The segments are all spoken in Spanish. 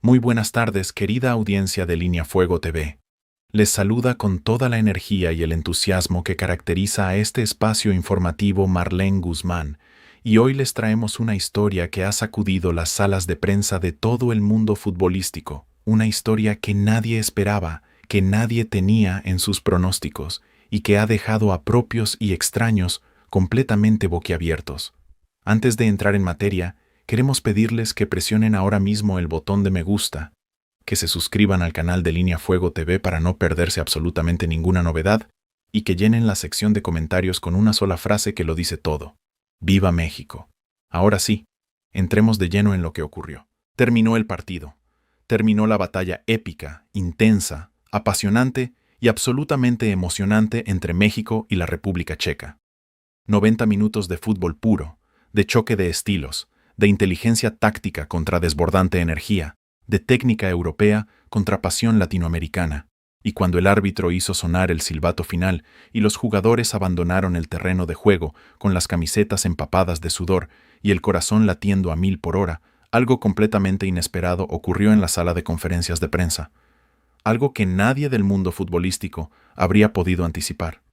Muy buenas tardes, querida audiencia de Línea Fuego TV. Les saluda con toda la energía y el entusiasmo que caracteriza a este espacio informativo Marlene Guzmán, y hoy les traemos una historia que ha sacudido las salas de prensa de todo el mundo futbolístico, una historia que nadie esperaba, que nadie tenía en sus pronósticos, y que ha dejado a propios y extraños completamente boquiabiertos. Antes de entrar en materia, queremos pedirles que presionen ahora mismo el botón de me gusta, que se suscriban al canal de Línea Fuego TV para no perderse absolutamente ninguna novedad y que llenen la sección de comentarios con una sola frase que lo dice todo. ¡Viva México! Ahora sí, entremos de lleno en lo que ocurrió. Terminó el partido. Terminó la batalla épica, intensa, apasionante y absolutamente emocionante entre México y la República Checa. 90 minutos de fútbol puro, de choque de estilos, de inteligencia táctica contra desbordante energía, de técnica europea contra pasión latinoamericana, y cuando el árbitro hizo sonar el silbato final y los jugadores abandonaron el terreno de juego con las camisetas empapadas de sudor y el corazón latiendo a 1000 por hora, algo completamente inesperado ocurrió en la sala de conferencias de prensa, algo que nadie del mundo futbolístico habría podido anticipar.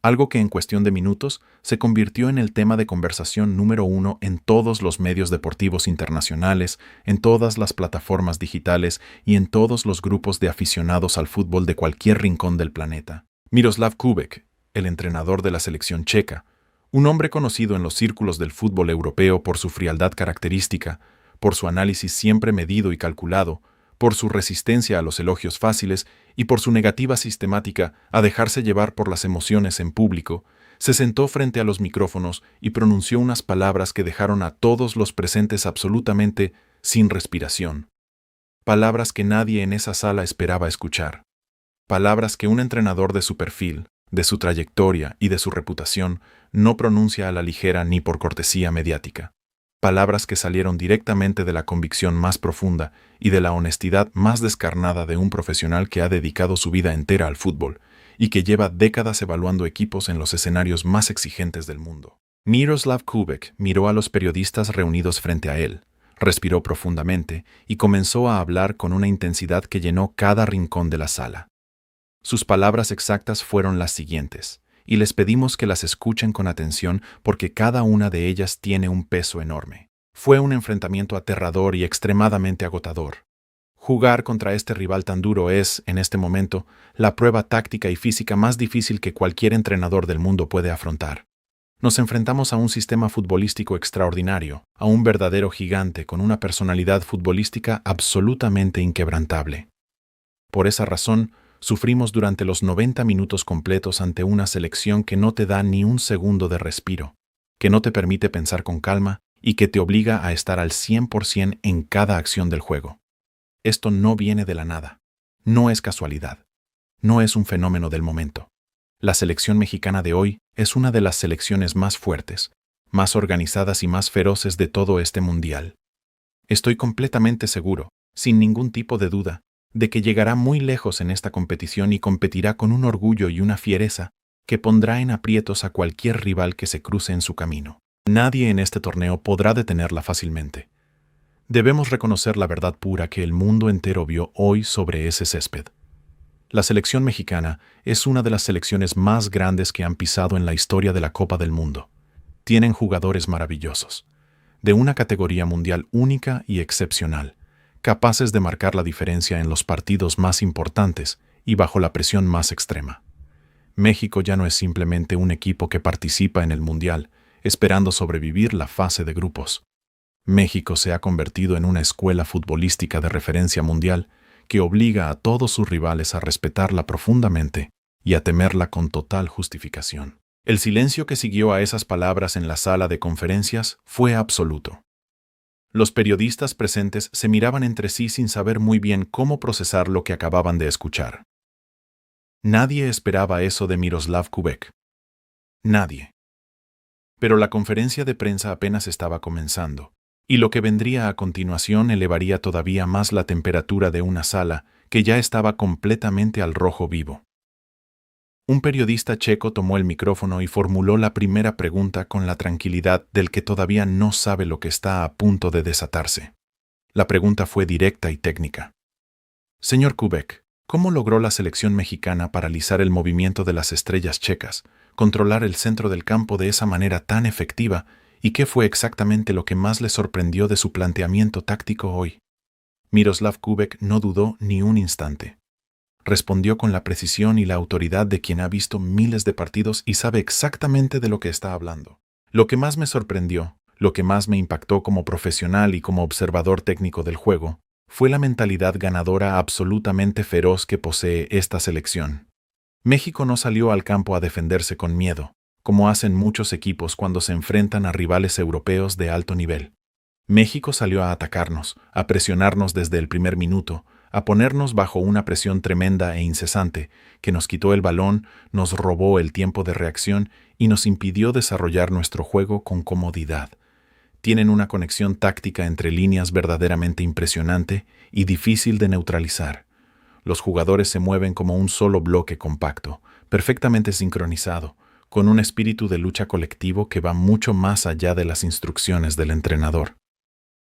Algo que en cuestión de minutos se convirtió en el tema de conversación número 1 en todos los medios deportivos internacionales, en todas las plataformas digitales y en todos los grupos de aficionados al fútbol de cualquier rincón del planeta. Miroslav Kubek, el entrenador de la selección checa, un hombre conocido en los círculos del fútbol europeo por su frialdad característica, por su análisis siempre medido y calculado, por su resistencia a los elogios fáciles y por su negativa sistemática a dejarse llevar por las emociones en público, se sentó frente a los micrófonos y pronunció unas palabras que dejaron a todos los presentes absolutamente sin respiración. Palabras que nadie en esa sala esperaba escuchar. Palabras que un entrenador de su perfil, de su trayectoria y de su reputación no pronuncia a la ligera ni por cortesía mediática. Palabras que salieron directamente de la convicción más profunda y de la honestidad más descarnada de un profesional que ha dedicado su vida entera al fútbol y que lleva décadas evaluando equipos en los escenarios más exigentes del mundo. Miroslav Kubek miró a los periodistas reunidos frente a él, respiró profundamente y comenzó a hablar con una intensidad que llenó cada rincón de la sala. Sus palabras exactas fueron las siguientes, y les pedimos que las escuchen con atención porque cada una de ellas tiene un peso enorme. Fue un enfrentamiento aterrador y extremadamente agotador. Jugar contra este rival tan duro es, en este momento, la prueba táctica y física más difícil que cualquier entrenador del mundo puede afrontar. Nos enfrentamos a un sistema futbolístico extraordinario, a un verdadero gigante con una personalidad futbolística absolutamente inquebrantable. Por esa razón, sufrimos durante los 90 minutos completos ante una selección que no te da ni un segundo de respiro, que no te permite pensar con calma y que te obliga a estar al 100% en cada acción del juego. Esto no viene de la nada, no es casualidad, no es un fenómeno del momento. La selección mexicana de hoy es una de las selecciones más fuertes, más organizadas y más feroces de todo este mundial. Estoy completamente seguro, sin ningún tipo de duda, de que llegará muy lejos en esta competición y competirá con un orgullo y una fiereza que pondrá en aprietos a cualquier rival que se cruce en su camino. Nadie en este torneo podrá detenerla fácilmente. Debemos reconocer la verdad pura que el mundo entero vio hoy sobre ese césped. La selección mexicana es una de las selecciones más grandes que han pisado en la historia de la Copa del Mundo. Tienen jugadores maravillosos, de una categoría mundial única y excepcional, capaces de marcar la diferencia en los partidos más importantes y bajo la presión más extrema. México ya no es simplemente un equipo que participa en el Mundial, esperando sobrevivir la fase de grupos. México se ha convertido en una escuela futbolística de referencia mundial que obliga a todos sus rivales a respetarla profundamente y a temerla con total justificación. El silencio que siguió a esas palabras en la sala de conferencias fue absoluto. Los periodistas presentes se miraban entre sí sin saber muy bien cómo procesar lo que acababan de escuchar. Nadie esperaba eso de Miroslav Kubek. Nadie. Pero la conferencia de prensa apenas estaba comenzando, y lo que vendría a continuación elevaría todavía más la temperatura de una sala que ya estaba completamente al rojo vivo. Un periodista checo tomó el micrófono y formuló la primera pregunta con la tranquilidad del que todavía no sabe lo que está a punto de desatarse. La pregunta fue directa y técnica. Señor Kubek, ¿cómo logró la selección mexicana paralizar el movimiento de las estrellas checas, controlar el centro del campo de esa manera tan efectiva, y qué fue exactamente lo que más le sorprendió de su planteamiento táctico hoy? Miroslav Kubek no dudó ni un instante. Respondió con la precisión y la autoridad de quien ha visto miles de partidos y sabe exactamente de lo que está hablando. Lo que más me sorprendió, lo que más me impactó como profesional y como observador técnico del juego, fue la mentalidad ganadora absolutamente feroz que posee esta selección. México no salió al campo a defenderse con miedo, como hacen muchos equipos cuando se enfrentan a rivales europeos de alto nivel. México salió a atacarnos, a presionarnos desde el primer minuto, a ponernos bajo una presión tremenda e incesante, que nos quitó el balón, nos robó el tiempo de reacción y nos impidió desarrollar nuestro juego con comodidad. Tienen una conexión táctica entre líneas verdaderamente impresionante y difícil de neutralizar. Los jugadores se mueven como un solo bloque compacto, perfectamente sincronizado, con un espíritu de lucha colectivo que va mucho más allá de las instrucciones del entrenador.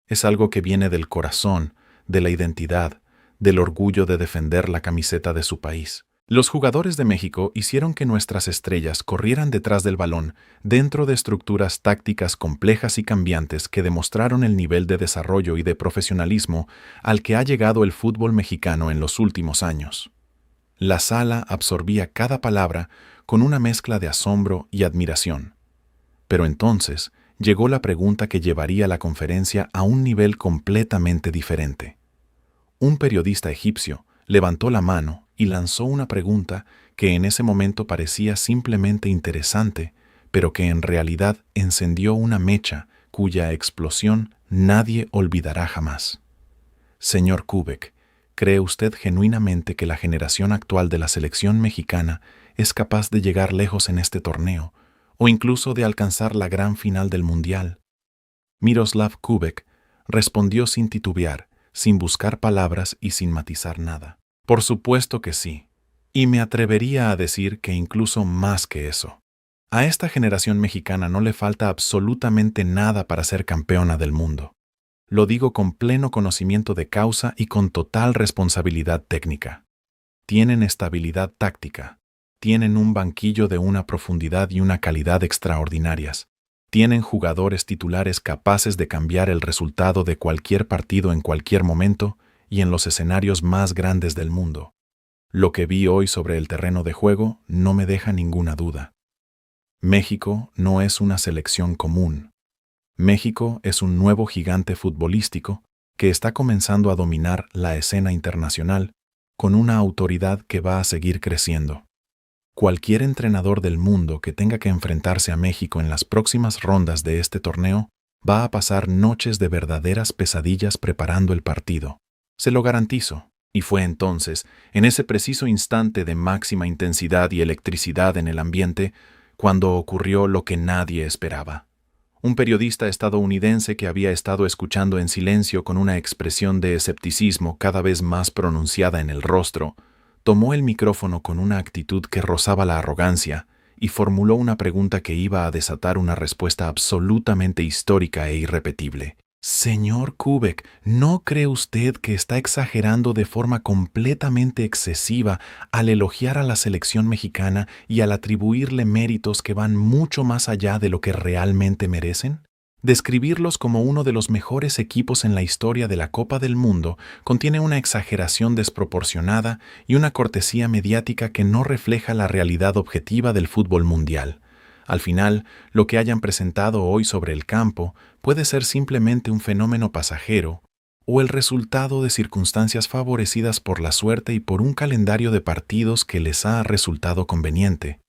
Es algo que viene del corazón, de la identidad, del orgullo de defender la camiseta de su país. Los jugadores de México hicieron que nuestras estrellas corrieran detrás del balón dentro de estructuras tácticas complejas y cambiantes que demostraron el nivel de desarrollo y de profesionalismo al que ha llegado el fútbol mexicano en los últimos años. La sala absorbía cada palabra con una mezcla de asombro y admiración. Pero entonces llegó la pregunta que llevaría la conferencia a un nivel completamente diferente. Un periodista egipcio levantó la mano y lanzó una pregunta que en ese momento parecía simplemente interesante, pero que en realidad encendió una mecha cuya explosión nadie olvidará jamás. Señor Kubek, ¿cree usted genuinamente que la generación actual de la selección mexicana es capaz de llegar lejos en este torneo, o incluso de alcanzar la gran final del Mundial? Miroslav Kubek respondió sin titubear, sin buscar palabras y sin matizar nada. Por supuesto que sí, y me atrevería a decir que incluso más que eso. A esta generación mexicana no le falta absolutamente nada para ser campeona del mundo. Lo digo con pleno conocimiento de causa y con total responsabilidad técnica. Tienen estabilidad táctica, tienen un banquillo de una profundidad y una calidad extraordinarias, tienen jugadores titulares capaces de cambiar el resultado de cualquier partido en cualquier momento y en los escenarios más grandes del mundo. Lo que vi hoy sobre el terreno de juego no me deja ninguna duda. México no es una selección común. México es un nuevo gigante futbolístico que está comenzando a dominar la escena internacional con una autoridad que va a seguir creciendo. Cualquier entrenador del mundo que tenga que enfrentarse a México en las próximas rondas de este torneo va a pasar noches de verdaderas pesadillas preparando el partido. Se lo garantizo. Y fue entonces, en ese preciso instante de máxima intensidad y electricidad en el ambiente, cuando ocurrió lo que nadie esperaba. Un periodista estadounidense que había estado escuchando en silencio con una expresión de escepticismo cada vez más pronunciada en el rostro, tomó el micrófono con una actitud que rozaba la arrogancia y formuló una pregunta que iba a desatar una respuesta absolutamente histórica e irrepetible. Señor Kubek, ¿no cree usted que está exagerando de forma completamente excesiva al elogiar a la selección mexicana y al atribuirle méritos que van mucho más allá de lo que realmente merecen? Describirlos como uno de los mejores equipos en la historia de la Copa del Mundo contiene una exageración desproporcionada y una cortesía mediática que no refleja la realidad objetiva del fútbol mundial. Al final, lo que hayan presentado hoy sobre el campo puede ser simplemente un fenómeno pasajero o el resultado de circunstancias favorecidas por la suerte y por un calendario de partidos que les ha resultado conveniente.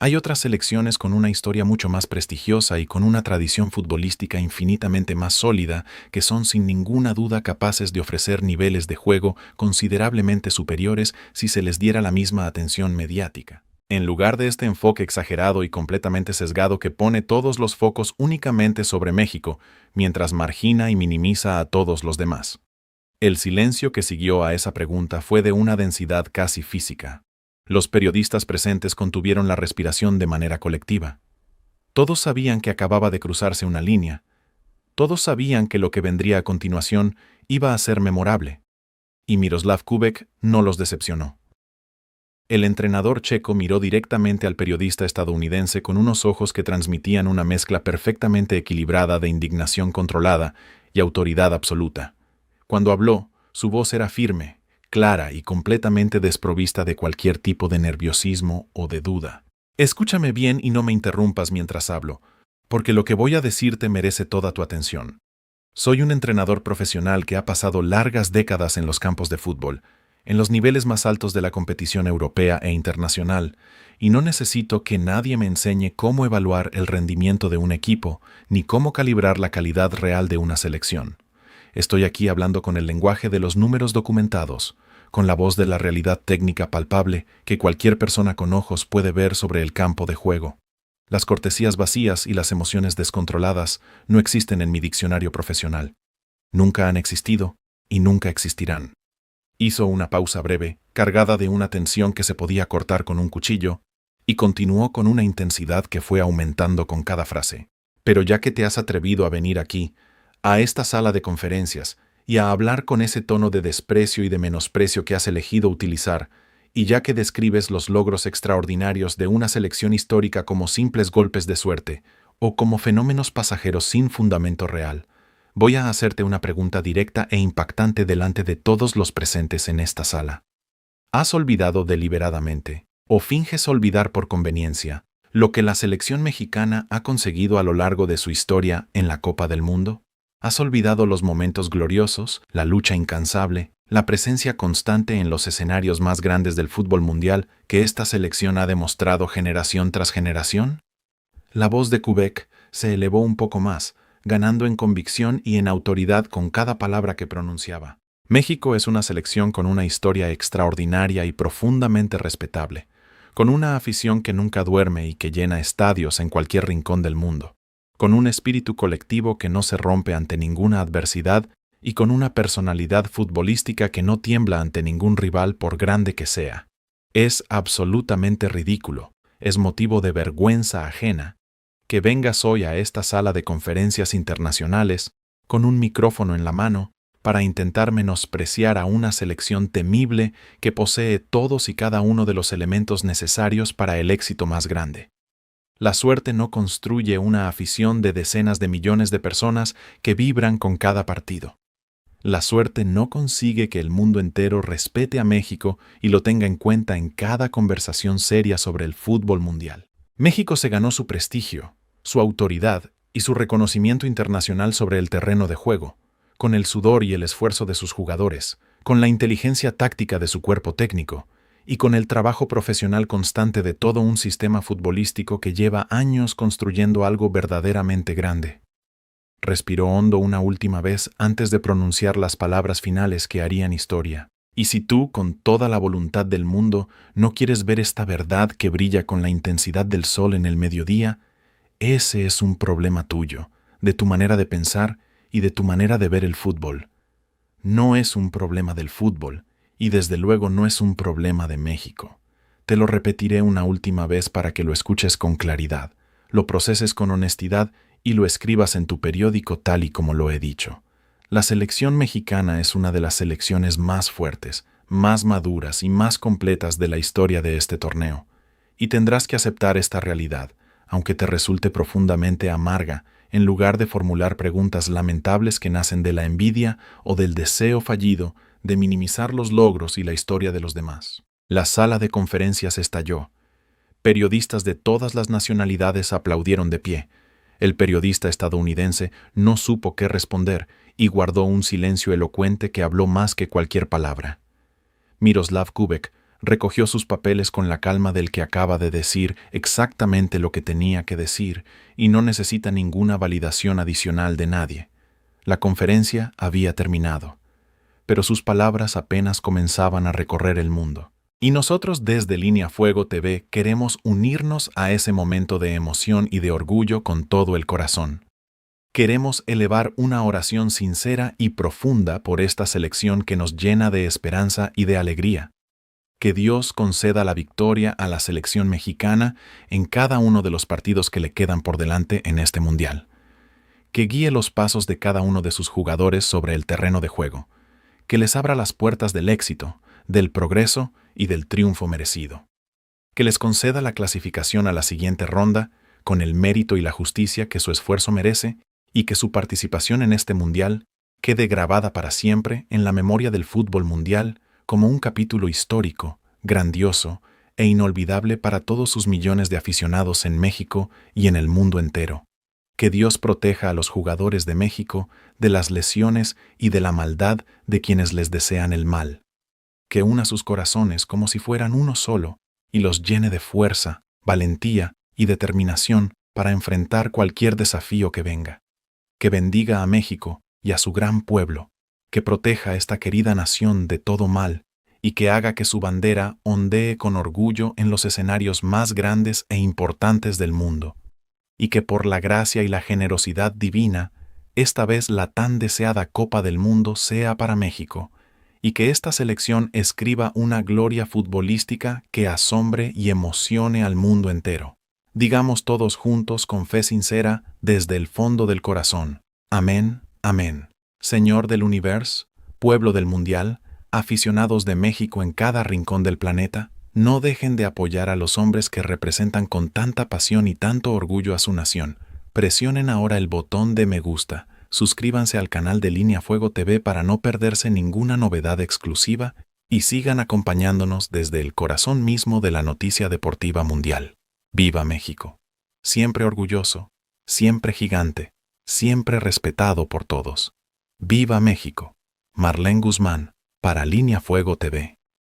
Hay otras selecciones con una historia mucho más prestigiosa y con una tradición futbolística infinitamente más sólida que son sin ninguna duda capaces de ofrecer niveles de juego considerablemente superiores si se les diera la misma atención mediática. En lugar de este enfoque exagerado y completamente sesgado que pone todos los focos únicamente sobre México, mientras margina y minimiza a todos los demás. El silencio que siguió a esa pregunta fue de una densidad casi física. Los periodistas presentes contuvieron la respiración de manera colectiva. Todos sabían que acababa de cruzarse una línea, Todos sabían que lo que vendría a continuación iba a ser memorable. Y Miroslav Kubek no los decepcionó. El entrenador checo miró directamente al periodista estadounidense con unos ojos que transmitían una mezcla perfectamente equilibrada de indignación controlada y autoridad absoluta. Cuando habló, su voz era firme, clara y completamente desprovista de cualquier tipo de nerviosismo o de duda. Escúchame bien y no me interrumpas mientras hablo, porque lo que voy a decirte merece toda tu atención. Soy un entrenador profesional que ha pasado largas décadas en los campos de fútbol, en los niveles más altos de la competición europea e internacional, y no necesito que nadie me enseñe cómo evaluar el rendimiento de un equipo, ni cómo calibrar la calidad real de una selección. Estoy aquí hablando con el lenguaje de los números documentados, con la voz de la realidad técnica palpable que cualquier persona con ojos puede ver sobre el campo de juego. Las cortesías vacías y las emociones descontroladas no existen en mi diccionario profesional. Nunca han existido y nunca existirán. Hizo una pausa breve, cargada de una tensión que se podía cortar con un cuchillo, y continuó con una intensidad que fue aumentando con cada frase. Pero ya que te has atrevido a venir aquí, a esta sala de conferencias, y a hablar con ese tono de desprecio y de menosprecio que has elegido utilizar, y ya que describes los logros extraordinarios de una selección histórica como simples golpes de suerte, o como fenómenos pasajeros sin fundamento real, voy a hacerte una pregunta directa e impactante delante de todos los presentes en esta sala. ¿Has olvidado deliberadamente, o finges olvidar por conveniencia, lo que la selección mexicana ha conseguido a lo largo de su historia en la Copa del Mundo? ¿Has olvidado los momentos gloriosos, la lucha incansable, la presencia constante en los escenarios más grandes del fútbol mundial que esta selección ha demostrado generación tras generación? La voz de Kubek se elevó un poco más, ganando en convicción y en autoridad con cada palabra que pronunciaba. México es una selección con una historia extraordinaria y profundamente respetable, con una afición que nunca duerme y que llena estadios en cualquier rincón del mundo, con un espíritu colectivo que no se rompe ante ninguna adversidad y con una personalidad futbolística que no tiembla ante ningún rival por grande que sea. Es absolutamente ridículo, es motivo de vergüenza ajena, que vengas hoy a esta sala de conferencias internacionales con un micrófono en la mano para intentar menospreciar a una selección temible que posee todos y cada uno de los elementos necesarios para el éxito más grande. La suerte no construye una afición de decenas de millones de personas que vibran con cada partido. La suerte no consigue que el mundo entero respete a México y lo tenga en cuenta en cada conversación seria sobre el fútbol mundial. México se ganó su prestigio, su autoridad y su reconocimiento internacional sobre el terreno de juego, con el sudor y el esfuerzo de sus jugadores, con la inteligencia táctica de su cuerpo técnico y con el trabajo profesional constante de todo un sistema futbolístico que lleva años construyendo algo verdaderamente grande. Respiró hondo una última vez antes de pronunciar las palabras finales que harían historia. Y si tú, con toda la voluntad del mundo, no quieres ver esta verdad que brilla con la intensidad del sol en el mediodía, ese es un problema tuyo, de tu manera de pensar y de tu manera de ver el fútbol. No es un problema del fútbol, y desde luego no es un problema de México. Te lo repetiré una última vez para que lo escuches con claridad, lo proceses con honestidad y lo escribas en tu periódico tal y como lo he dicho. La selección mexicana es una de las selecciones más fuertes, más maduras y más completas de la historia de este torneo, y tendrás que aceptar esta realidad, aunque te resulte profundamente amarga, en lugar de formular preguntas lamentables que nacen de la envidia o del deseo fallido de minimizar los logros y la historia de los demás. La sala de conferencias estalló. Periodistas de todas las nacionalidades aplaudieron de pie. El periodista estadounidense no supo qué responder y guardó un silencio elocuente que habló más que cualquier palabra. Miroslav Kubek recogió sus papeles con la calma del que acaba de decir exactamente lo que tenía que decir y no necesita ninguna validación adicional de nadie. La conferencia había terminado, pero sus palabras apenas comenzaban a recorrer el mundo. Y nosotros desde Línea Fuego TV queremos unirnos a ese momento de emoción y de orgullo con todo el corazón. Queremos elevar una oración sincera y profunda por esta selección que nos llena de esperanza y de alegría. Que Dios conceda la victoria a la selección mexicana en cada uno de los partidos que le quedan por delante en este mundial. que guíe los pasos de cada uno de sus jugadores sobre el terreno de juego, que les abra las puertas del éxito, del progreso y del triunfo merecido, que les conceda la clasificación a la siguiente ronda con el mérito y la justicia que su esfuerzo merece y que su participación en este mundial quede grabada para siempre en la memoria del fútbol mundial como un capítulo histórico, grandioso e inolvidable para todos sus millones de aficionados en México y en el mundo entero. Que Dios proteja a los jugadores de México de las lesiones y de la maldad de quienes les desean el mal. Que una sus corazones como si fueran uno solo y los llene de fuerza, valentía y determinación para enfrentar cualquier desafío que venga. Que bendiga a México y a su gran pueblo, que proteja a esta querida nación de todo mal y que haga que su bandera ondee con orgullo en los escenarios más grandes e importantes del mundo, y que por la gracia y la generosidad divina, esta vez la tan deseada Copa del Mundo sea para México, y que esta selección escriba una gloria futbolística que asombre y emocione al mundo entero. Digamos todos juntos con fe sincera desde el fondo del corazón. Amén, amén. Señor del universo, pueblo del mundial, aficionados de México en cada rincón del planeta, no dejen de apoyar a los hombres que representan con tanta pasión y tanto orgullo a su nación. Presionen ahora el botón de me gusta, suscríbanse al canal de Línea Fuego TV para no perderse ninguna novedad exclusiva y sigan acompañándonos desde el corazón mismo de la noticia deportiva mundial. ¡Viva México! Siempre orgulloso, siempre gigante, siempre respetado por todos. ¡Viva México! Marlene Guzmán, para Línea Fuego TV.